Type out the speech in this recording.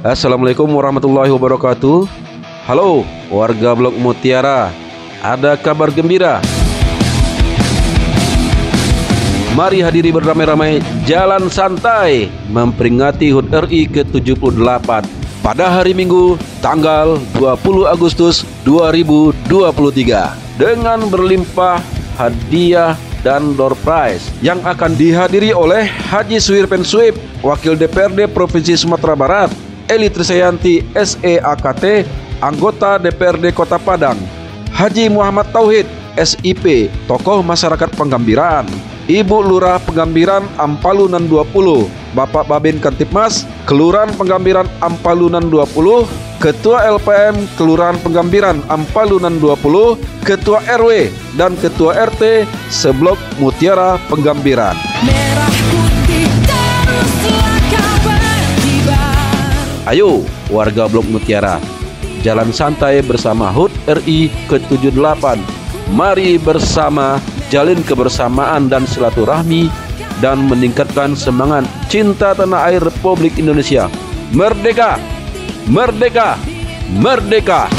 Assalamualaikum warahmatullahi wabarakatuh. Halo warga Blok Mutiara, ada kabar gembira. Mari hadiri beramai-ramai jalan santai memperingati HUT RI ke-78 pada hari Minggu tanggal 20 Agustus 2023 dengan berlimpah hadiah dan door prize yang akan dihadiri oleh Haji Suhir Pensuib, Wakil DPRD Provinsi Sumatera Barat, Eli Trisayanti SEAKT, anggota DPRD Kota Padang, Haji Muhammad Tauhid SIP, tokoh masyarakat Penggambiraan, Ibu Lurah Penggambiran Ampalunan 20, Bapak Babin Kantipmas, Kelurahan Penggambiran Ampalunan 20, Ketua LPM Kelurahan Penggambiran Ampalunan 20, Ketua RW dan Ketua RT seblok Mutiara Penggambiran. Merah putih teruslah kabar kibar. Ayo warga Blok Mutiara, jalan santai bersama HUT RI ke-78. Mari bersama jalin kebersamaan dan silaturahmi dan meningkatkan semangat cinta tanah air Republik Indonesia. Merdeka! Merdeka! Merdeka!